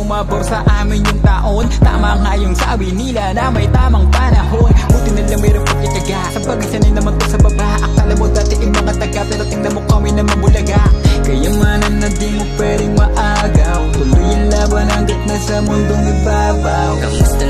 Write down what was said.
umabor sa amin yung taon. Tama nga yung sabi nila na may tamang panahon. Buti na lang mayroon pagkikaga, sa bagay sanay naman to sa baba. Akala mo dati yung mga taga, pero tingnan mo kami na mabulaga. Kayamanan na di mo pwedeng maagaw, tuloy ang laban hanggat nasa mundong ibabaw. Kamusta